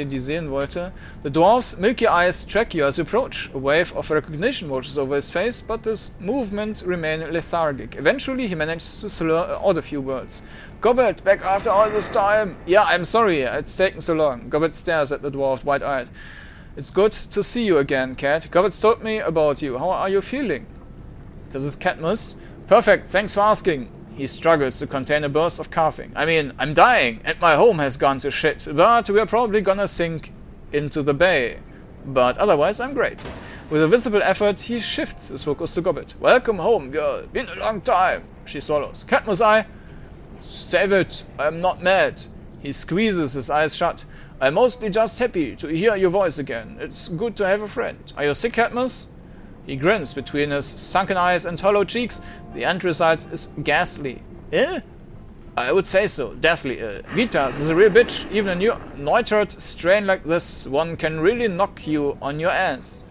die sehen wollte. The dwarf's milky eyes track you as you approach. A wave of recognition washes over his face, but his movement remained lethargic. Eventually, he managed to slur out a few words. Gobbet, back after all this time. Yeah, I'm sorry, it's taken so long. Gobbet stares at the dwarf, wide-eyed. It's good to see you again, Cat. Gobbets told me about you. How are you feeling? This is Cadmus. Perfect, thanks for asking. He struggles to contain a burst of coughing. I mean, I'm dying, and my home has gone to shit, but we're probably gonna sink into the bay. But otherwise, I'm great. With a visible effort, he shifts his focus to Gobbet. Welcome home, girl. Been a long time. She swallows. Cadmus, Save it. I'm not mad. He squeezes his eyes shut. I'm mostly just happy to hear your voice again. It's good to have a friend. Are you sick, Cadmus? He grins between his sunken eyes and hollow cheeks. The end result is ghastly. Eh? I would say so. Deathly ill. Vitas is a real bitch. Even a new neutered strain like this one can really knock you on your ass.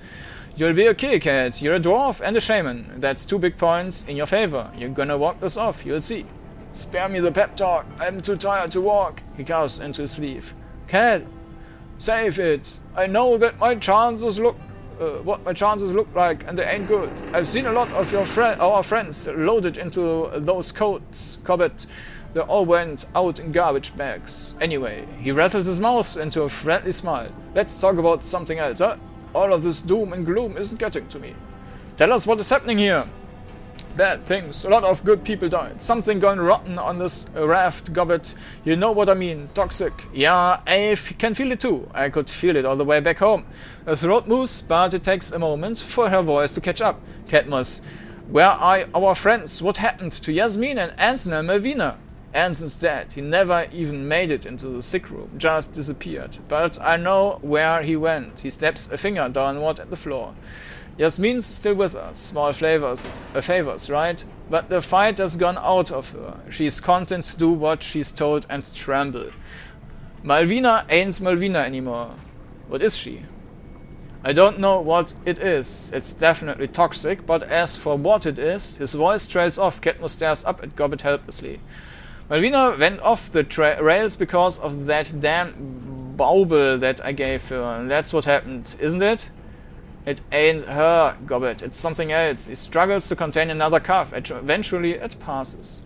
You'll be okay, Cat. You're a dwarf and a shaman. That's 2 big points in your favor. You're gonna walk this off. You'll see. Spare me the pep talk. I'm too tired to walk. He coughs into his sleeve. Cat, save it. I know that my chances look what my chances look like, and they ain't good. I've seen a lot of our friends loaded into those coats, Cobbett. They all went out in garbage bags. Anyway, he wrestles his mouth into a friendly smile. Let's talk about something else, huh? All of this doom and gloom isn't getting to me. Tell us what is happening here. Bad things. A lot of good people died. Something gone rotten on this raft, Gobbet. You know what I mean. Toxic. Yeah, I can feel it too. I could feel it all the way back home. Her throat moves, but it takes a moment for her voice to catch up. Cadmus, where are our friends? What happened to Yasmin and Anson and Malvina? Anson's dead. He never even made it into the sick room. Just disappeared. But I know where he went. He steps a finger downward at the floor. Yasmin's still with us. Small favors, right? But the fight has gone out of her. She's content to do what she's told and tremble. Malvina ain't Malvina anymore. What is she? I don't know what it is. It's definitely toxic, but as for what it is, his voice trails off. Cadmus stares up at Gobbet helplessly. Malvina went off the rails because of that damn bauble that I gave her. And that's what happened, isn't it? It ain't her, Gobbet. It's something else. He struggles to contain another cough. Eventually, it passes.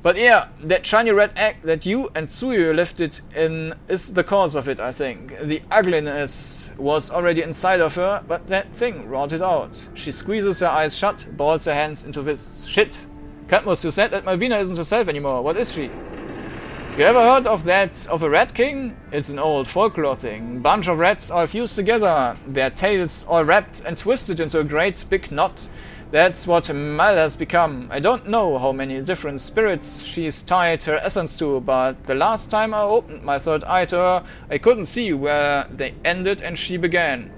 But yeah, that shiny red egg that you and Tsuyu lifted in is the cause of it, I think. The ugliness was already inside of her, but that thing brought it out. She squeezes her eyes shut, balls her hands into fists. Shit! Cadmus, you said that Malvina isn't herself anymore. What is she? You ever heard of a rat king? It's an old folklore thing. Bunch of rats all fused together, their tails all wrapped and twisted into a great big knot. That's what Mal has become. I don't know how many different spirits she's tied her essence to, but the last time I opened my third eye to her, I couldn't see where they ended and she began.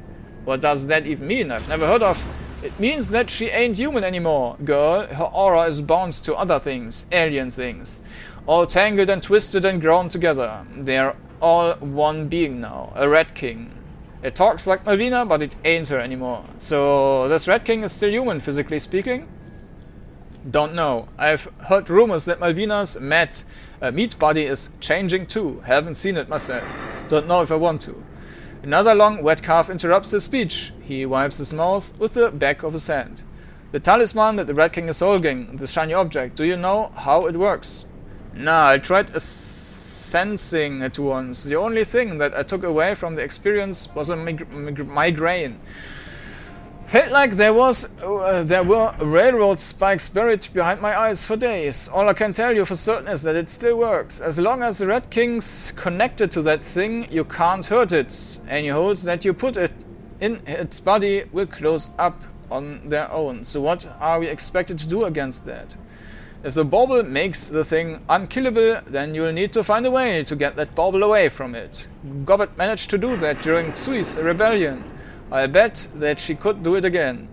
What does that even mean? I've never heard of. It means that she ain't human anymore, girl. Her aura is bound to other things, alien things. All tangled and twisted and grown together. They're all one being now, a Rat King. It talks like Malvina, but it ain't her anymore. So this Rat King is still human, physically speaking? Don't know. I've heard rumors that Malvina's meat body is changing too. Haven't seen it myself. Don't know if I want to. Another long, wet cough interrupts his speech. He wipes his mouth with the back of his hand. The talisman that the Rat King is holding, the shiny object, do you know how it works? Nah, I tried sensing it once. The only thing that I took away from the experience was a migraine. Felt like there were railroad spikes buried behind my eyes for days. All I can tell you for certain is that it still works. As long as the Rat King's connected to that thing, you can't hurt it. Any holes that you put it in its body will close up on their own. So what are we expected to do against that? If the bauble makes the thing unkillable, then you'll need to find a way to get that bauble away from it. Gobbet managed to do that during Tsuy's rebellion. I bet that she could do it again.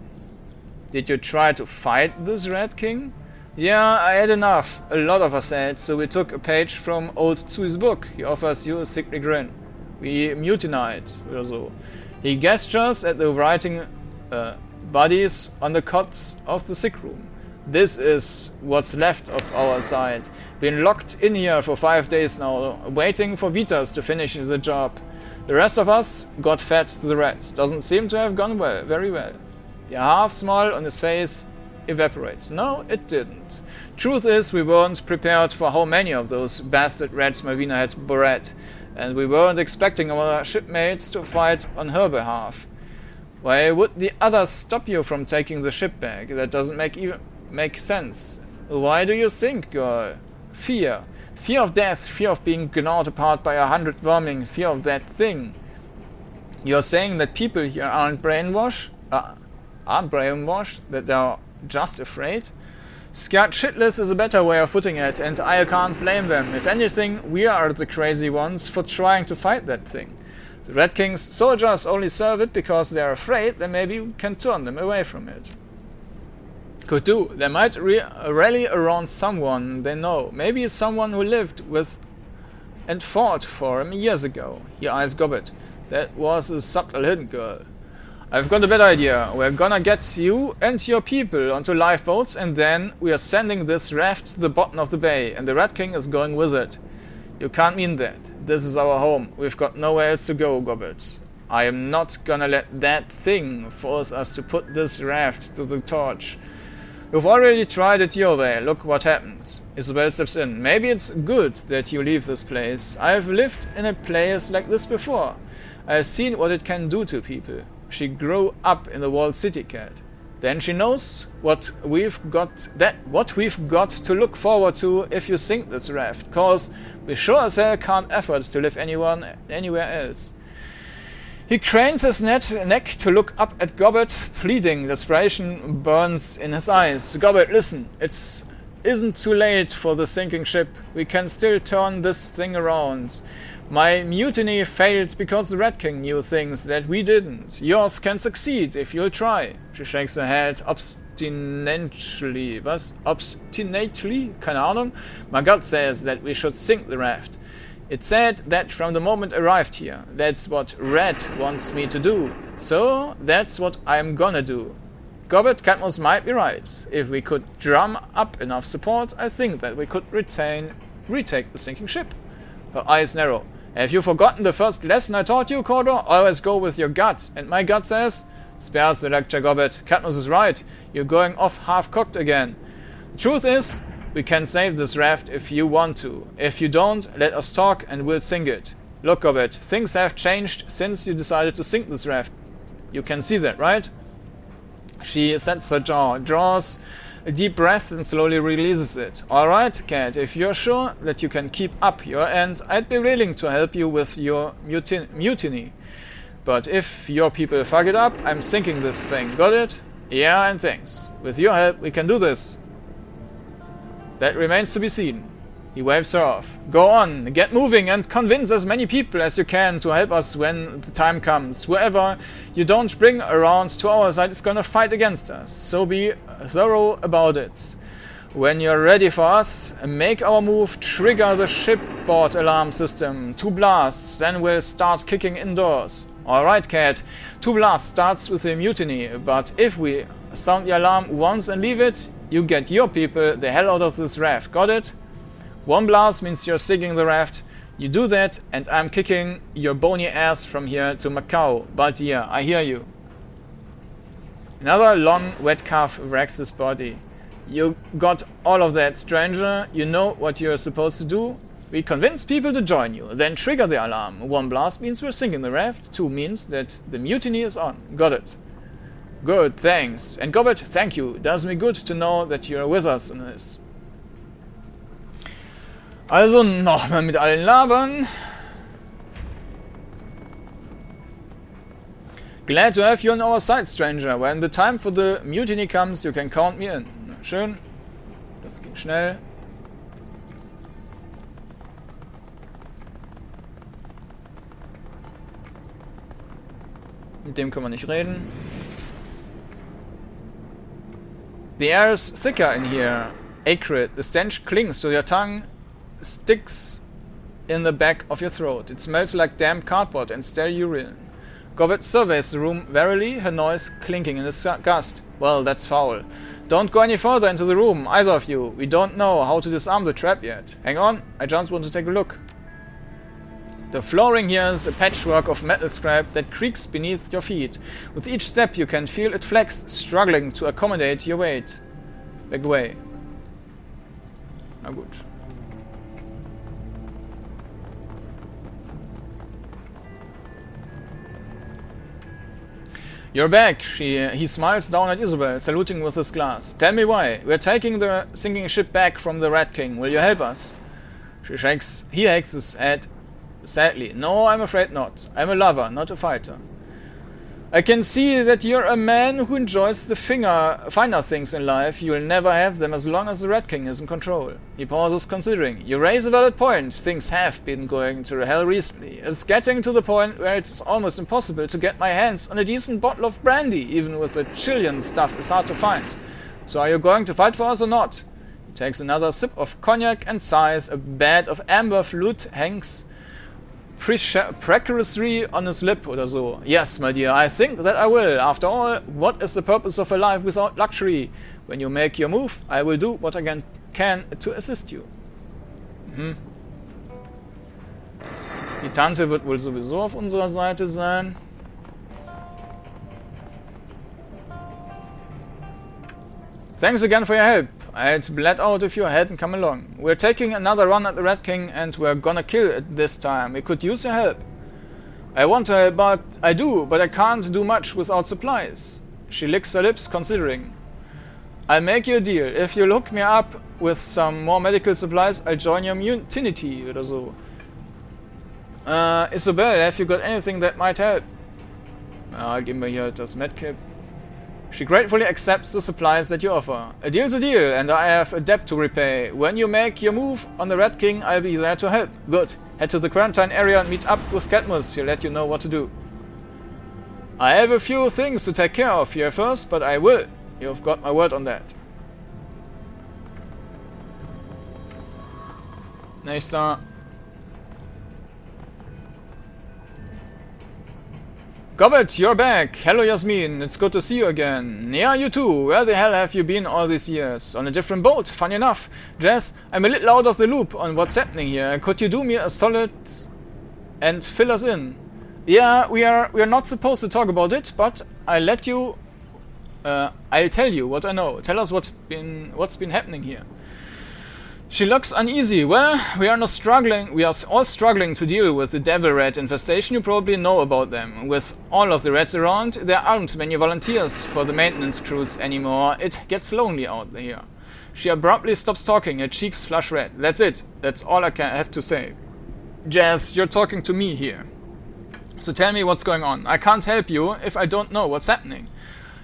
Did you try to fight this Rat King? Yeah, I had enough. A lot of us had, so we took a page from old Tsuy's book. He offers you a sickly grin. We mutinied, or so. He gestures at the writing bodies on the cots of the sick room. This is what's left of our side. Been locked in here for 5 days now, waiting for Vitas to finish the job. The rest of us got fed to the rats. Doesn't seem to have gone well, very well. The half smile on his face evaporates. No, it didn't. Truth is, we weren't prepared for how many of those bastard rats Malvina had bred. and we weren't expecting our shipmates to fight on her behalf. Why would the others stop you from taking the ship back? That doesn't make sense. Why do you think, girl? Fear. Fear of death, fear of being gnawed apart by 100 vermin, fear of that thing. You're saying that people here aren't brainwashed? That they're just afraid? Scared shitless is a better way of putting it, and I can't blame them. If anything, we are the crazy ones for trying to fight that thing. The Red King's soldiers only serve it because they're afraid, then maybe we can turn them away from it. Could do. They might rally around someone they know. Maybe someone who lived with and fought for him years ago. Your eyes gobbet. That was a subtle hint, girl. I've got a better idea. We're gonna get you and your people onto lifeboats, and then we are sending this raft to the bottom of the bay, and the Red King is going with it. You can't mean that. This is our home. We've got nowhere else to go, Gobbet. I am not gonna let that thing force us to put this raft to the torch. You've already tried it your way. Look what happened. Isabel steps in. Maybe it's good that you leave this place. I've lived in a place like this before. I've seen what it can do to people. She grew up in the walled city, cat. Then she knows what we've got to look forward to if you sink this raft, cause we sure as hell can't afford to live anywhere else. He cranes his neck to look up at Gobbet, pleading. Desperation burns in his eyes. Gobbet, listen, it isn't too late for the sinking ship. We can still turn this thing around. My mutiny failed because the Red King knew things that we didn't. Yours can succeed if you'll try. She shakes her head obstinately. Was? Obstinately? Keine Ahnung. My gut says that we should sink the raft. It said that from the moment I arrived here. That's what Red wants me to do. So that's what I'm gonna do. Gobbet, Cadmus might be right. If we could drum up enough support, I think that we could retake the sinking ship. Her eyes narrow. Have you forgotten the first lesson I taught you, Kordanor? Always go with your gut. And my gut says, spares the lecture, Gobbet. Cadmus is right. You're going off half-cocked again. The truth is, we can save this raft if you want to. If you don't, let us talk and we'll sink it. Look, Gobbet, things have changed since you decided to sink this raft. You can see that, right? She sets her jaw, draws a deep breath and slowly releases it. Alright, cat, if you're sure that you can keep up your end, I'd be willing to help you with your mutiny. But if your people fuck it up, I'm sinking this thing. Got it? Yeah, and thanks. With your help, we can do this. That remains to be seen. He waves her off. Go on, get moving and convince as many people as you can to help us when the time comes. Whoever you don't bring around to our side is gonna fight against us. So be thorough about it. When you're ready for us, make our move, trigger the shipboard alarm system. 2 blasts, then we'll start kicking indoors. Alright, cat. 2 blasts starts with a mutiny, but if we sound the alarm once and leave it, you get your people the hell out of this raft. Got it? 1 blast means you're sinking the raft. You do that, and I'm kicking your bony ass from here to Macau. But yeah, I hear you. Another long, wet cough wrecks his body. You got all of that, stranger. You know what you're supposed to do. We convince people to join you, then trigger the alarm. 1 blast means we're sinking the raft. 2 means that the mutiny is on. Got it. Good, thanks. And Gobbet, thank you. Does me good to know that you're with us in this. Also nochmal mit allen labern. Glad to have you on our side, stranger. When the time for the mutiny comes, you can count me in. Schön. Das ging schnell. Mit dem können wir nicht reden. The air is thicker in here. Acrid. The stench clings to your tongue, sticks in the back of your throat. It smells like damp cardboard and stale urine. Gobbet surveys the room warily, her noise clinking in a gust. Well, that's foul. Don't go any further into the room, either of you. We don't know how to disarm the trap yet. Hang on, I just want to take a look. The flooring here is a patchwork of metal scrap that creaks beneath your feet. With each step you can feel it flex, struggling to accommodate your weight. Back away. Na gut. You're back. He smiles down at Isabel, saluting with his glass. Tell me why. We're taking the sinking ship back from the Rat King. Will you help us? He shakes his head sadly. No, I'm afraid not. I'm a lover, not a fighter. I can see that you're a man who enjoys the finer things in life. You'll never have them as long as the Rat King is in control. He pauses, considering. You raise a valid point. Things have been going to hell recently. It's getting to the point where it's almost impossible to get my hands on a decent bottle of brandy. Even with the Chilean stuff is hard to find. So are you going to fight for us or not? He takes another sip of cognac and sighs. A bed of amber flute hangs precariously on his lip oder so. Yes, my dear, I think that I will. After all, what is the purpose of a life without luxury? When you make your move, I will do what I can to assist you. Die Tante wird wohl sowieso auf unserer Seite sein. Thanks again for your help. I'd bled out if you hadn't come along. We're taking another run at the Rat King and we're gonna kill it this time. We could use your help. I want to help, but I can't do much without supplies. She licks her lips, considering. I'll make you a deal. If you look me up with some more medical supplies, I'll join your mutiny oder so. Isabel, have you got anything that might help? Geben wir hier das Medkit. She gratefully accepts the supplies that you offer. A deal's a deal, and I have a debt to repay. When you make your move on the Rat King, I'll be there to help. Good. Head to the quarantine area and meet up with Cadmus. He'll let you know what to do. I have a few things to take care of here first, but I will. You've got my word on that. Nächster. Gobbet, you're back. Hello, Yasmin. It's good to see you again. Yeah, you too. Where the hell have you been all these years? On a different boat. Funny enough. Jess, I'm a little out of the loop on what's happening here. Could you do me a solid and fill us in? Yeah, we are not supposed to talk about it, but I'll tell you what I know. Tell us what's been happening here. She looks uneasy. Well, we are all struggling to deal with the devil rat infestation. You probably know about them. With all of the rats around, there aren't many volunteers for the maintenance crews anymore. It gets lonely out here. She abruptly stops talking, her cheeks flush red. That's it. That's all I have to say. Jazz, you're talking to me here. So tell me what's going on. I can't help you if I don't know what's happening.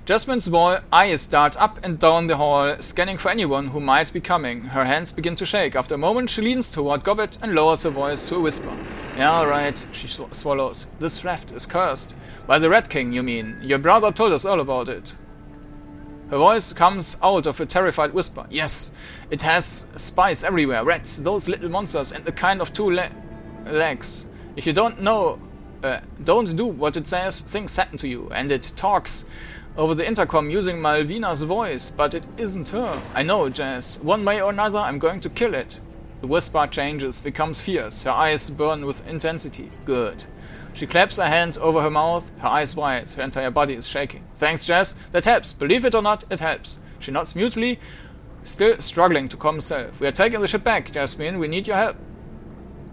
Jasmine's eyes dart up and down the hall, scanning for anyone who might be coming. Her hands begin to shake. After a moment, she leans toward Gobbet and lowers her voice to a whisper. Yeah, all right, she swallows. This raft is cursed. By the Rat King, you mean? Your brother told us all about it. Her voice comes out of a terrified whisper. Yes, it has spies everywhere. Rats, those little monsters, and the kind of two legs. If you don't do what it says, things happen to you. And it talks over the intercom using Malvina's voice, but it isn't her. I know, Jazz. One way or another, I'm going to kill it. The whisper changes, becomes fierce. Her eyes burn with intensity. Good. She claps her hand over her mouth, her eyes wide. Her entire body is shaking. Thanks, Jazz. That helps. Believe it or not, it helps. She nods mutely, still struggling to calm herself. We are taking the ship back, Jasmine. We need your help.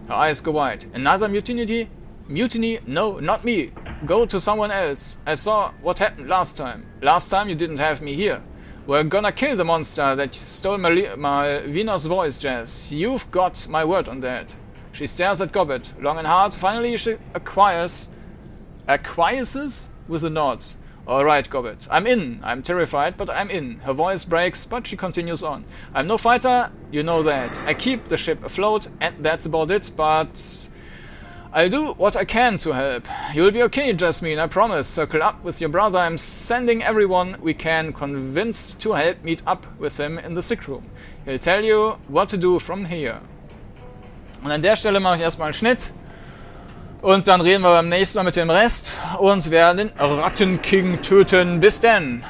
Her eyes go wide. Another mutiny? Mutiny? No, not me. Go to someone else. I saw what happened last time. Last time you didn't have me here. We're gonna kill the monster that stole Malvina's voice, Jazz. You've got my word on that. She stares at Gobbet, long and hard. Finally she acquiesces with a nod. Alright, Gobbet. I'm in. I'm terrified, but I'm in. Her voice breaks, but she continues on. I'm no fighter, you know that. I keep the ship afloat, and that's about it, but I'll do what I can to help. You'll be okay, Jasmine, I promise. Circle up with your brother. I'm sending everyone we can convince to help meet up with him in the sick room. He'll tell you what to do from here. Und an der Stelle mache ich erstmal einen Schnitt. Und dann reden wir beim nächsten Mal mit dem Rest und werden den Rattenking töten. Bis denn!